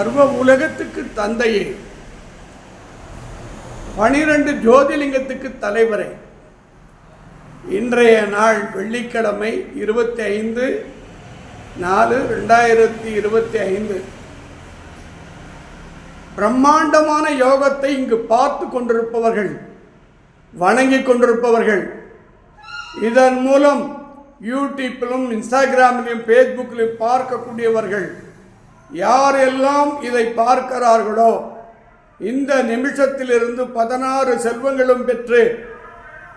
சர்வ உலகத்துக்கு தந்தையே, 12 ஜோதிலிங்கத்துக்கு தலைவரே, இன்றைய நாள் வெள்ளிக்கிழமை 25/4/2025 பிரம்மாண்டமான யோகத்தை இங்கு பார்த்து கொண்டிருப்பவர்கள், வணங்கி கொண்டிருப்பவர்கள், இதன் மூலம் யூடியூப்பிலும் இன்ஸ்டாகிராமிலும் ஃபேஸ்புக்கிலும் பார்க்கக்கூடியவர்கள் யாரெல்லாம் இதை பார்க்கிறார்களோ இந்த நிமிஷத்திலிருந்து 16 செல்வங்களும் பெற்று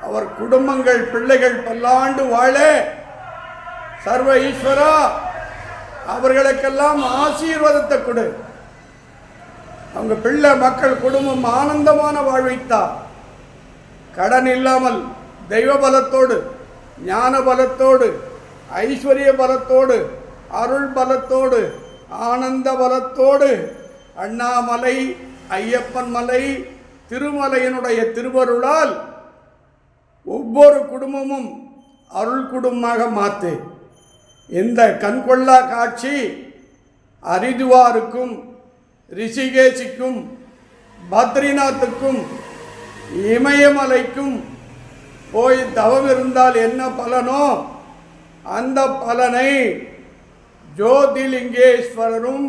அவர் குடும்பங்கள் பிள்ளைகள் பல்லாண்டு வாழ சர்வ ஈஸ்வரா அவர்களுக்கெல்லாம் ஆசீர்வாதத்தை கொடு. அவங்க பிள்ளை மக்கள் குடும்பம் ஆனந்தமான வாழ்வைத்தா. கடன் இல்லாமல் தெய்வ பலத்தோடு, ஞான பலத்தோடு, ஐஸ்வர்ய பலத்தோடு, அருள் பலத்தோடு, ஆனந்த பலத்தோடு அண்ணாமலை, ஐயப்பன் மலை, திருமலையினுடைய திருவருளால் ஒவ்வொரு குடும்பமும் அருள் குடும்பமாக மாற்று. இந்த கண்கொள்ளா காட்சி ஹரித்வாருக்கும், ரிஷிகேஷுக்கும், பத்ரிநாத்துக்கும், இமயமலைக்கும் போய் தவம் இருந்தால் என்ன பலனோ அந்த பலனை ஜோதிலிங்கேஸ்வரரும்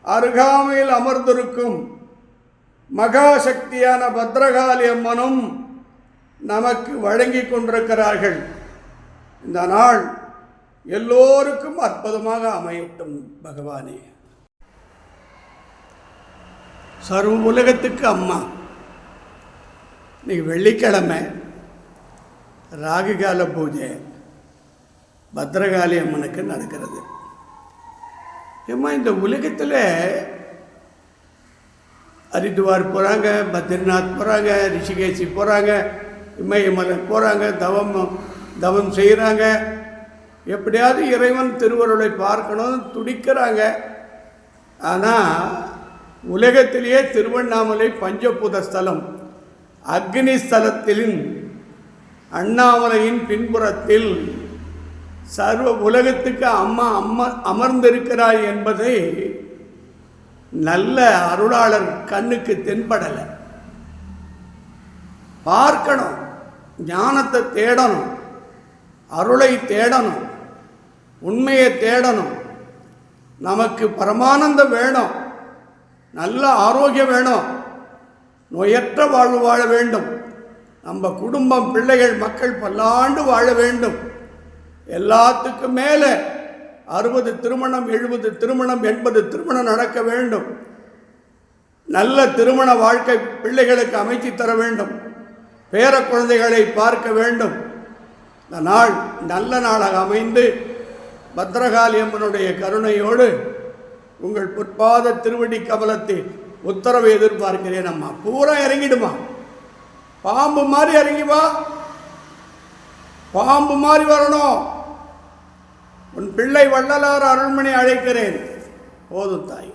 அருகாமையில் அமர்ந்திருக்கும் மகாசக்தியான பத்ரகாளி அம்மனும் நமக்கு வழங்கி கொண்டிருக்கிறார்கள். இந்த நாள் எல்லோருக்கும் அற்புதமாக அமையட்டும் பகவானே. சர்வ உலகத்துக்கு அம்மா, இன்னைக்கு வெள்ளிக்கிழமை ராகுகால பூஜை பத்ரகாளி அம்மனுக்கு நடக்கிறது. ஏம்மா இந்த உலகத்தில் ஹரித்வார் போகிறாங்க, பத்ரிநாத் போகிறாங்க, ரிஷிகேஷி போகிறாங்க, இமயமலை போகிறாங்க, தவம் செய்கிறாங்க. எப்படியாவது இறைவன் திருவருளை பார்க்கணும்னு துடிக்கிறாங்க. ஆனால் உலகத்திலேயே திருவண்ணாமலை பஞ்சபூத ஸ்தலம், அக்னி ஸ்தலத்தின் அண்ணாமலையின் பின்புறத்தில் சர்வ உலகத்துக்கு அம்மா அமர்ந்திருக்கிறாய் என்பதை நல்ல அருளாளர் கண்ணுக்கு தென்படலை. பார்க்கணும், ஞானத்தை தேடணும், அருளை தேடணும், உண்மையை தேடணும். நமக்கு பரமானந்தம் வேணும், நல்ல ஆரோக்கியம் வேணும், நோயற்ற வாழ்வு வாழ வேண்டும், நம்ம குடும்பம் பிள்ளைகள் மக்கள் பல்லாண்டு வாழ வேண்டும். எல்லாத்துக்கும் மேலே 60 திருமணம், 70 திருமணம், 80 திருமணம் நடக்க வேண்டும். நல்ல திருமண வாழ்க்கை பிள்ளைகளுக்கு அமைத்து தர வேண்டும். பேர குழந்தைகளை பார்க்க வேண்டும். இந்த நாள் நல்ல நாளாக அமைந்து பத்ரகாளி அம்மனுடைய கருணையோடு உங்கள் பொற்பாத திருவடி கமலத்தை உத்தரவை எதிர்பார்க்கிறேன். அம்மா பூரா இறங்கிடுமா, பாம்பு மாதிரி இறங்கி வா, பாம்பு மாதிரி வரணும். உன் பிள்ளை வள்ளலார் அருள்மணி அழைக்கிறேன். போதும் தாய்.